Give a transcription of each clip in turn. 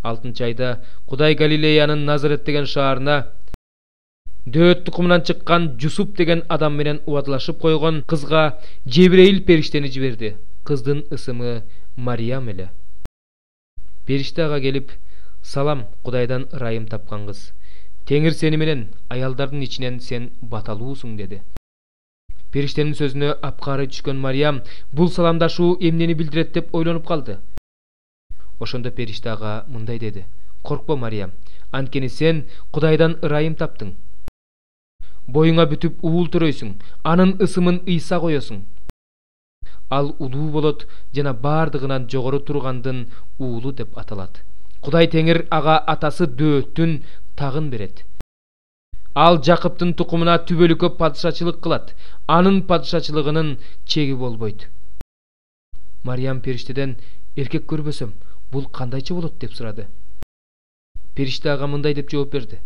6 ayda Кудай Галилеянын Назарет деген шаарына Дөөт тукумунан чыккан Жусуп деген адам менен убадалашып койгон кызга Жебрейил периштени жиберди. Кыздын ысымы Мариям эле. Периште ага келип, «Салам, Кудайдан ырайым тапкан кыз. Теңир сени менен, аялдардын ичинен сен баталуусуң» деди. Периштенин сөзүнө апкары түшкөн Мариям бул саламдашуу эмнени билдирет деп ойлонуп калды. Ошондо периште ага мындай деди: «Коркпо Мариям, анткени сен Кудайдан ырайым таптың. Боюңа бүтүп уул төрөйсүң, анын ысымын Ыйса коесуң. Ал улуу болот жана бардыгынан жогору тургандын уулу деп аталат. Кудай Теңир ага атасы Дөөттүн тагын берет. Ал Жакыптын тукумуна түбөлүккө падышачылык кылат. Анын падышачылыгынын чеги болбойт». Мариям периштеден: «Эркек көрбөсөм, бул кандайча болот?» деп сурады. Периште ага мындай деп жооп берди: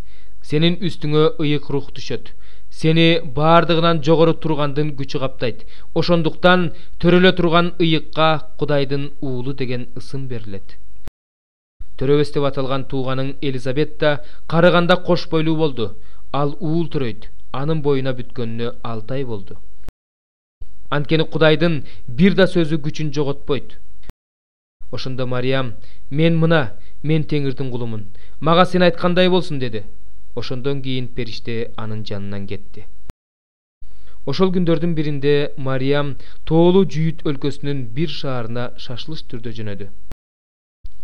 «Сенин үстүңө ыйык рух түшөт. Сени бардыгынан жогору тургандын күчү каптайт. Ошондуктан төрөлө турган ыйыкка Кудайдын уулу деген ысым берилет. Төрөбөс деп аталган тууганың Элизабет да карыганда кош бойлуу болду. Ал уул төрөйт. Анын боюна бүткөнүнө 6 ай болду. Анткени Кудайдын бир да сөзү күчүн жоготпойт». Ошондо Мариям: «Мен Теңирдин кулумун. Мага сен айткандай болсун» деди. Ошондон кийин периште анын жанынан кетти. Ошол күндөрдүн биринде Мариям тоолуу Жүйүт өлкөсүнүн бир шаарына шашылыш түрдө жөнөдү.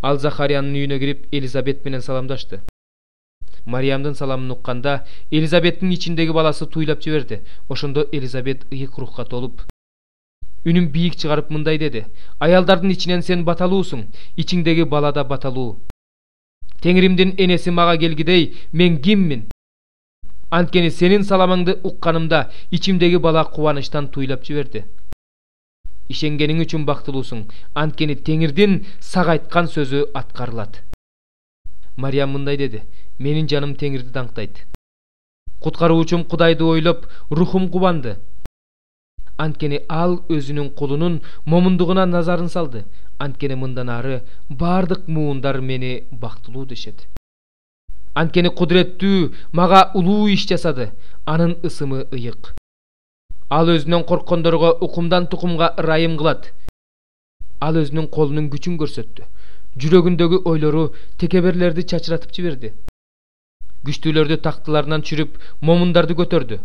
Ал Захариянын үйүнө кирип Элизабет менен саламдашты. Мариямдын саламын укканда Элизабеттин ичиндеги баласы туйлап жиберди. Ошондо Элизабет ыйык рухка толуп, үнүн бийик чыгарып мындай деди: «Аялдардын ичинен сен баталуусуң, ичиңдеги бала да баталуу. Теңиримдин энеси мага келгидей, мен киммин? Анткени сенин саламыңды укканымда ичимдеги бала кубанычтан туйлап жиберди. Ишенгениң үчүн бактылуусуң, анткени Теңирдин сага айткан сөзү аткарылат». Мариям мындай деди: «Менин жаным Теңирди даңктайт. Куткаруучум Кудайды ойлоп, рухум кубанды. Анткени ал өзүнүн кулунун момундугуна назарын салды. Анткени мындан ары бардык муундар мени бактылуу дешет. Анткени кудуреттүү мага улуу иш жасады. Анын ысымы ыйык. Ал өзүнөн корккондорго укумдан тукумга ырайым кылат. Ал өзүнүн колунун күчүн көрсөттү. Жүрөгүндөгү ойлору текеберлерди чачыратып жиберди. Күчтүүлөрдү тактыларынан чүрүп, момундарды көтөрдү.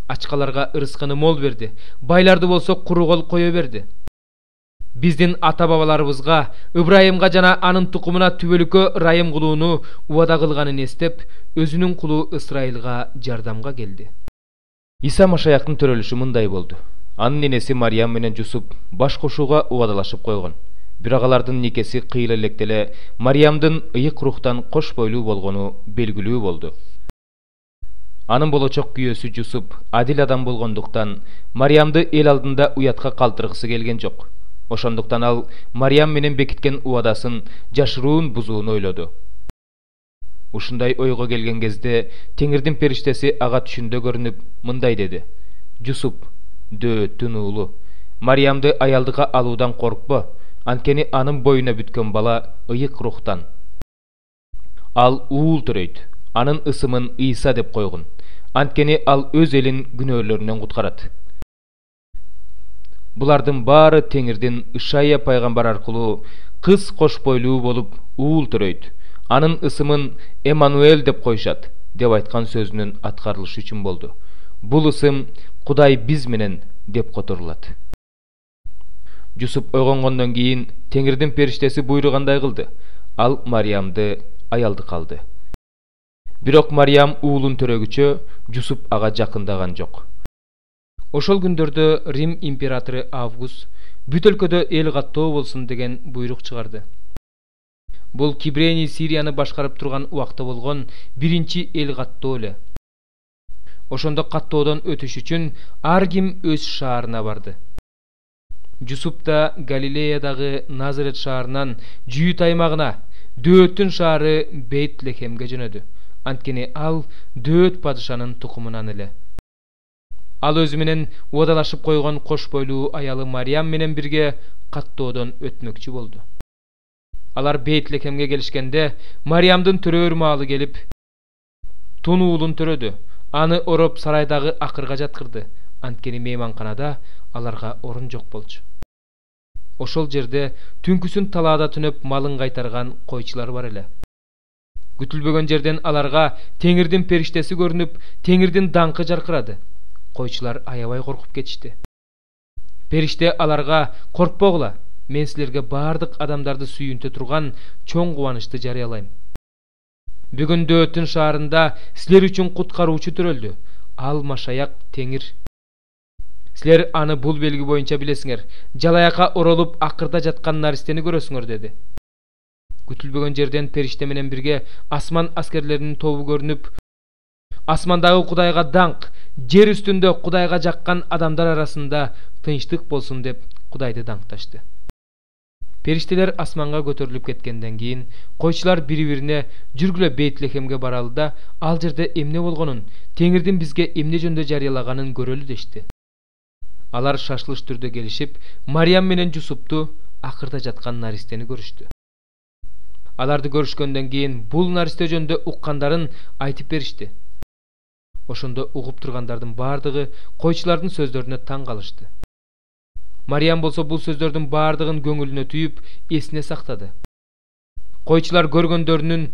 Ачкаларга ырыскыны мол берди. Байларды болсо куру кол кое берди. Биздин ата-бабаларыбызга, Ыбрайымга жана анын тукумуна түбөлүккө ырайым кылууну убада кылганын эстеп, өзүнүн кулу Ысрайылга жардамга келди». Иса Машаяктын төрөлүшү мындай болду. Анын энеси Мариям менен Жусуп баш кошууга убадалашып койгон. Бирок алардын никеси кыйла электе эле Мариямдын ыйык рухтан кош бойлуу болгону белгилүү болду. Анын болочок күйөөсү Жусуп адил адам болгондуктан Мариямды эл алдында уятка калтыргысы келген жок. Ошондуктан ал Мариям менен бекиткен убадасын жашыруун бузууну ойлоду. Ушундай ойго келген кезде Теңирдин периштеси ага түшүндө көрүнүп мындай деди: «Жусуп, Дөөттүн уулу, Мариямды аялдыкка алуудан коркпо, анткени анын боюна бүткөн бала ыйык рухтан. Ал уул төрөйт. Анын ысымын Ыйса деп койгун. Анткени ал өз элин күнөөлөрүнөн куткарат». Булардын баары Теңирдин Ишая пайгамбар аркылуу кыз кош бойлуу болуп уул төрөйт. Анын ысымын Эммануэль деп коюшат деп айткан сөзүнүн аткарылышы үчүн болду. Бул ысым Кудай биз менен деп которулат. Жусуп ойгонгондон кийин Теңирдин периштеси буйругандай кылды. Ал Мариямды аялдыкка алды. Бирок Мариям уулун төрөгүчө Жусуп ага жакындаган жок. Ошол күндөрдө Рим императору Август бүт өлкөдө эл каттоо болсун деген буйрук чыгарды. Бул Кибрени Сирияны башкарып турган убакта болгон биринчи эл каттоо эле. Ошондо каттоодон өтүш үчүн ар ким өз шаарына барды. Жусуп да Галилеядагы Назарет шаарынан Жүйүт аймагына, Дөөттүн шаары Бейт-Лехемге жөнөдү. Анткени ал Дөөт падышанын тукумунан эле. Ал өзү менен убадалашып койгон кош бойлуу аялы Мариям менен бирге каттоодон өтмөкчү болду. Alar Beytlekemge gelişkende Maryamdın törör malı gelip tun uulun törödü. Anı orop saraydağı akırga jatkırdı. Antkeni meymankanada alarga orun jok bolчу. Oşol jerde tünküsün talada tünöp malın qaytargan koyçular var ele. Gütülbөгөн жерден alarga Teňirdin periştesi görünüp, Teňirdin dankı jarkırady. Koyçular ayabay korkup geçişti. Perişte alarga korkpogula, men sizlerge bardyk adamdardy sүйünte turgan çoň guvançty jarıyalayım. Bugün Döötün şaharında sizler üçün kutkaruuçu töröldü. Al Maşayak Teňir. Sizler anı bul belgi boyunça bilesiňer. Jalayaka orolup akırda jatkan naristeni görösüňer dedi. Gütülbөгön жерден perişte menen birge asman askerlerinin tobu görünüp, asmandağı Kudayga dank, jer üstünde Kudayga jakkan adamlar arasında tınçlık bolsun dep Kudaydı danktaştı. Perişteler asmanga götürülüp ketkenden keyin koyçular biri-birine жүрgüle Beytlekemge baralı da al jerde emne bolgonun, Teňirdin bizge emne jönde jarıyalaganyn görölü deşti. Alar şaşlış türde gelişip Maryam menen Jusuptu akırda jatkan naristeni görüştü. Alardy görüşkönden keyin bul nariste jönde ukkandaryn aytyp berişdi. Oşonda ugup turgandardyn bardygy koyçulardyn sözlerine taň kalıştı. Maryam bolsa bul sözlerden bardığın göңülüne tüyüp esine saktady. Koyçular görgöndörünün,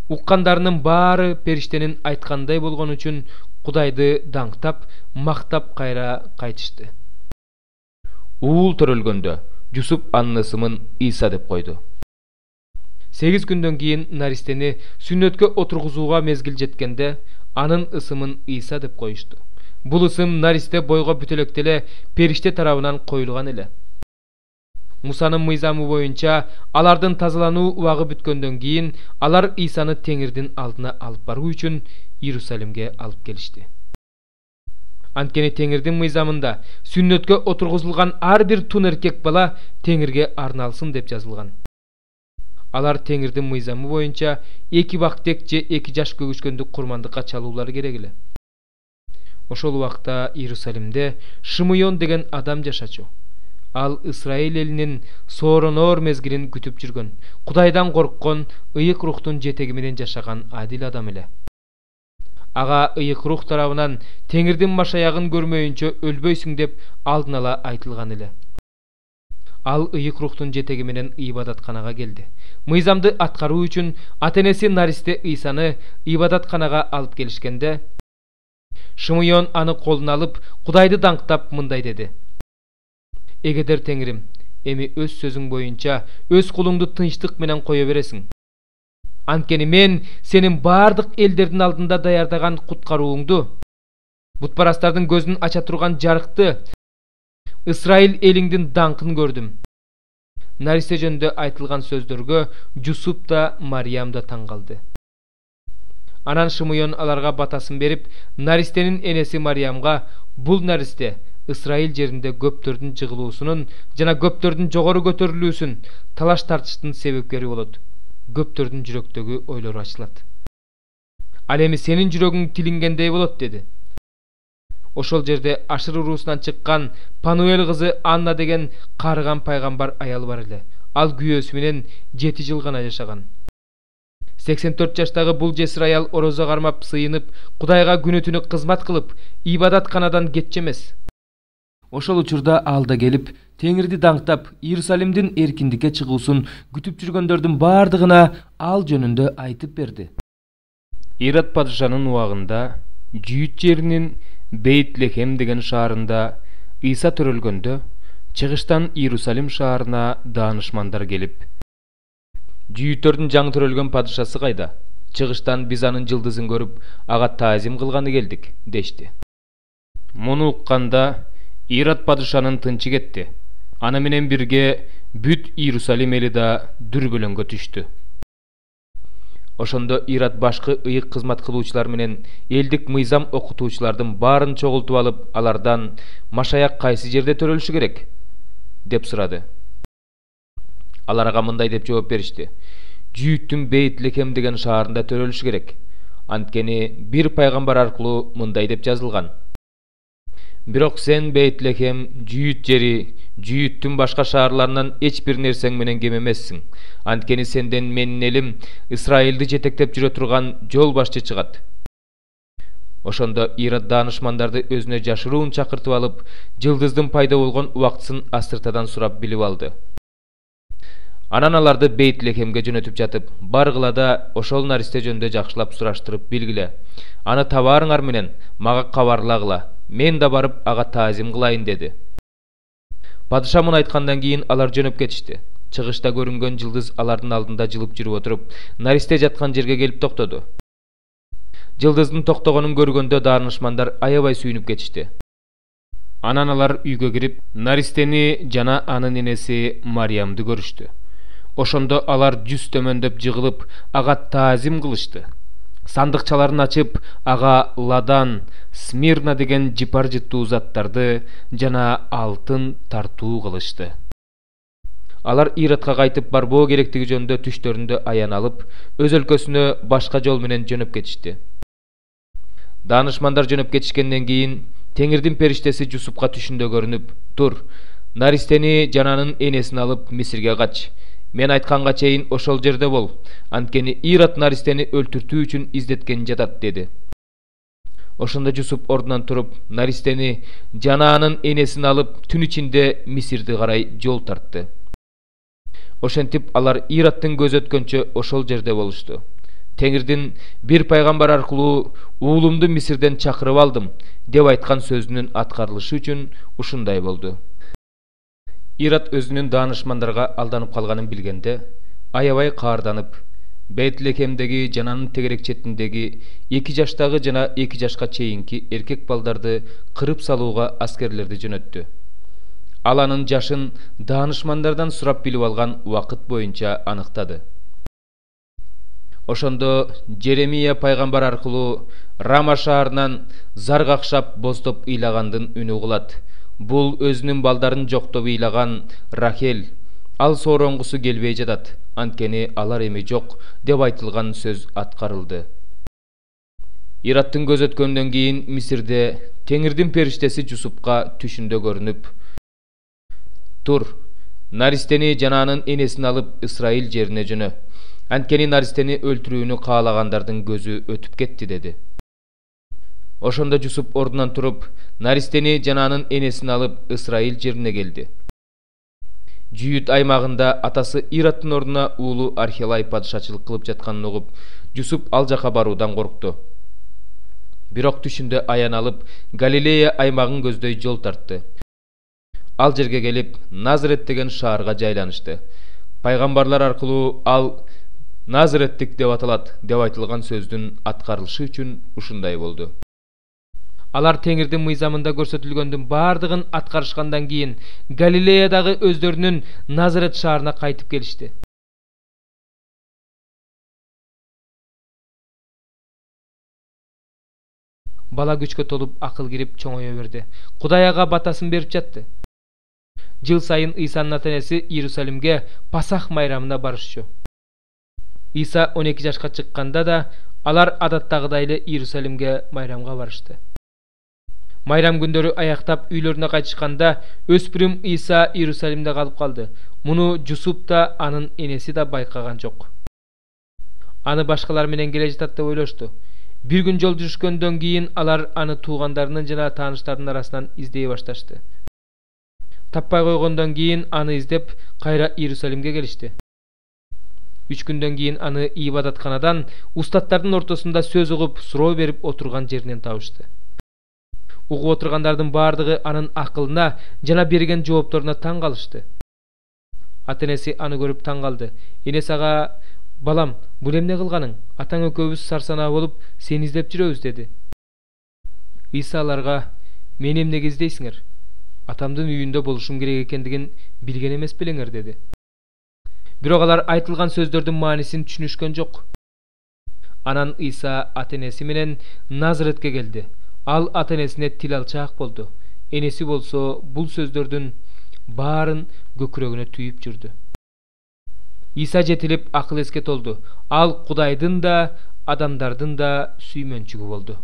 ukkandarının bары periştenin aytkanday bolgon üçün Kudaydı dаңктap, maktap kayra kaytıştı. Uul törölgöndö Jusup annısımın İsa dep koydu. 8 günden keyin naristeni sünnötkö oturguzuga mezgil jetkende anın ısımın İsa dep koyuştu. Bul ısım nariste boyga bütelektele perişte tarabынан koyulgan ele. Musa'nın mıyzamı boyunca alardın tazalanuu uwagy bütkönden keyin alar İsa'ny Teňirdin aldına alıp baruu üçün Yerusalimge alıp gelişti. Antkeni Teňirdin mıyzamında sünnötkö oturguzulgan ar bir tun erkek bala Teňirge arnalsın dep жазылган. Alar Teňirdin mıyzamı boyunca 2 vaktek je 2 jaş kөгüşkөndүk kurmandyka çalуулary gerek ele. Oşol wagtda Yerusalimde Şymyon degen adam jaşaçu. Al İsrail elinin soronor mezgilin kütüp жүрgön, Kudaydan korkkon, ıyık ruhtun jetegi menen jaşagan adil adam ele. Aga ıyık ruh tarabынан Teňirdin maşayagyn görmöýünçe ölböýsüň dep aldynala aytylgan ele. Al ıyık ruhtun jetegi menen ibadatxanaga geldi. Mıyzamdy atkarуу üçün atenesi nariste İsa'ny ibadatxanaga alıp gelişkende Şymyon anı koluna alıp Kudaydı dаңктap mınday dedi. Egeder Teňirim, emi öz sözüň boyunça öz kulуңду tınçlyk menen koya beresiň. Antkeni men senin bardyk elderdin aldında dayardagan kutkaruuňdu, butparastardın gözünün aça turgan jarykty İsrail eliňdin daňkyn gördüm. Nariste jönde aytylgan sözlerge Jusup da Maryam da taň kaldy. Anan Şymyon alarga batasın berip, naristenin enesi Maryamga bul nariste İsrail jerinde göptördün jygyluusunun jana göptördün jogorу götөрülүүsүn talaş tartıştın sebepkeri bolot. Göptördün jürekdögi oyloru açılat. Al emi senin jüregиň tilingendey bolot dedi. Oşol jerde Aşır urusundan çykkan Panuel kızı Anna degen karıgan paygambar ayal bar ele. Al güýösü menen 7 yıl gana jaşagan. 84 yaştagı bul jesir ayal oroza garmap sıyınıp, Kudayga günütünü kızmat kılıp, ibadatxanadan geçemez. Oşol uçurda alda gelip, Teňirdi dаңктap, Yerusalimdin erkindike çyguusun kütüp жүрgöndördün bardygyna al jönünde aytyp berdi. Irad padşanın uwagynda, Jüýüt jerinin Beytlehem degen şaharında İsa törölgöndö, çygyştan Yerusalim şaharına danışmandar gelip, Jüýütörдүн jaň törölgön padşasy kayda? Çygyştan biz anın jyldızyn görüp, aga taazim kılgany geldik, deşti. Munu ukkanda Irad padşanın tınçy ketdi. Ana menen birge büt Yerusalim eli da dürbölөнгө түштү. Oşonda Irad başkı ıyık kızmat kılıuçular menen eldik mıyzam okutuuçulardın barın çoğultup alıp alardan Maşayak kaysı jerde törölüşü gerek dep sırады. Alarga mınday dep жооп berişdi. Jüýüttün Beytlehem degen şaharında törölüşü gerek. Antkeni bir paygambar arkılуу mınday dep жазылган. Birok sen Beytlehem Jüýüt jeri Жүйүттүн башка шаарларынан эч бир нерсең менен кем эмессиң. Анткени сенден менин элим Исраилди жетектеп жүрө турган жол башчы чыгат. Ошондо Ирод даанышмандарды өзүнө жашыруун чакыртып алып, жылдыздын пайда болгон убактысын астыртадан сурап билип алды. Анан аларды Бейт-Лехемге жөнөтүп жатып, баргыла да ошол наристе жөнүндө жакшылап сураштырып билгиле. Аны табаарыңар менен мага кабарлагыла. Мен да барып ага таазим кылайын деди. Падыша муну айткандан кийин алар жөнөп кетишти. Чыгышта көрүнгөн жылдыз алардын алдында жылып жүрүп отуруп, наристе жаткан жерге келип токтоду. Жылдыздын токтогонун көргөндө даанышмандар аябай сүйүнүп кетишти. Анан алар үйгө кирип, наристени жана анын энеси Мариямды көрүштү. Ошондо алар жүз төмөндөп жыгылып, ага таазим кылышты. Сандыкчаларын ачып, ага ладан, смирна деген жыпар жыттуу заттарды жана алтын тартуу кылышты. Алар Иродко кайтып барбоо керектиги жөнүндө түштөрүндө аян алып, өз өлкөсүнө башка жол менен жөнөп кетишти. Даанышмандар жөнөп кетишкенден кийин Теңирдин периштеси Жусупка түшүндө көрүнүп, «Тур, наристени жананын энесин алып Мисирге кач. Мен айтканга чейин ошол жерде бол. Анткени Ирод наристени өлтүртүү үчүн издеткен жатат» деди. Ошондо Жусуп ордунан туруп, наристени жананын энесин алып түн ичинде Мисирди карай жол тартты. Ошентип алар Ироддун көзү өткөнчө ошол жерде болушту. Теңирдин бир пайгамбар аркылуу уулумду Мисирден чакырып алдым деп айткан сөзүнүн аткарылышы үчүн ушундай болду. Ирод өзүнүн даанышмандарга алданып калганын билгенде, аябай каарданып, Бейт-Лехемдеги жананын тегерек четиндеги 2 жаштагы жана 2 жашка чейинки эркек балдарды кырып салууга аскерлерди жөнөттү. Ал анын жашын даанышмандардан сурап билип алган убакыт боюнча аныктады. Ошондо Жеремия пайгамбар аркылуу Рама шаарынан зар какшап боздоп ыйлагандын үнү угулат. Бул өзүнүн балдарын жоктоп ыйлаган Рахел. Ал сооронгусу келбей жатат, анткени алар эми жок деп айтылган сөз аткарылды. Ироддун көз өткөндөн кийин Мисирде Теңирдин периштеси Жусупка түшүндө көрүнүп, «Тур, наристени жананын энесин алып Исраил жерине жөнө. Анткени наристени өлтүрүүнү каалагандардын көзү өтүп кетти» деди. Ошондо Жусуп ордунан туруп, наристени жананын энесин алып Исраил жерине келди. Жүйүт аймагында атасы Ироддун ордуна уулу Архелай падышачылык кылып жатканын угуп, Жусуп ал жака баруудан коркту. Бирок түшүндө аян алып, Галилея аймагын көздөй жол тартты. Ал жерге келип, Назарет деген шаарга жайланышты. Пайгамбарлар аркылуу ал Назареттик деп аталат деп айтылган сөздүн аткарылышы үчүн ушундай болду. Алар Теңирдин мыйзамында көрсөтүлгөндүн бардыгын аткарышкандан кийин Галилеядагы өздөрүнүн Назарет шаарына кайтып келишти. Бала күчкө толуп акыл кирип чоңое берди. Кудай ага батасын берип жатты. Жыл сайын Ыйсанын ата-энеси Иерусалимге Пасах майрамына барышчу. Иса 12 жашка чыкканда да алар адаттагыдай эле Иерусалимге майрамга барышты. Майрам күндөрү аяктап үйлөрүнө кайтышканда өспүрүм Иса Иерусалимде калып калды. Муну Жусуп да анын энеси да байкаган жок. Аны башкалар менен келе жатат деп ойлошту. Бир күн жол жүрүшкөндөн кийин алар аны туугандарынын жана тааныштарынын арасынан издей башташты. Таппай койгондон кийин аны издеп кайра Иерусалимге келишти. 3 күндөн кийин аны ибадатканадан устаттардын ортосунда сөз угуп, суроо берип отурган жеринен табышты. Угуп отургандардын бардыгы анын акылына жана берген жоопторуна таң калышты. Ата-энеси аны көрүп таң калды. Энеси ага: «Балам, бул эмне кылганың? Атаң экөөбүз сарсанаа болуп, сени издеп жүрөбүз» деди. Иса аларга: «Мени эмнеге издейсиңер? Атамдын үйүндө болушум керек экендигин билген эмес белеңер» деди. Бирок алар айтылган сөздөрдүн маанисин түшүнүшкөн жок. Анан Иса ата-энеси менен Назаретке келди. Ал ата-энесине тил алчаак болду. Энеси болсо бул сөздөрдүн баарын көкүрөгүнө түйүп жүрдү. Иса жетилип акыл эске толду. Ал Кудайдын да, адамдардын да сүймөнчүгү болду.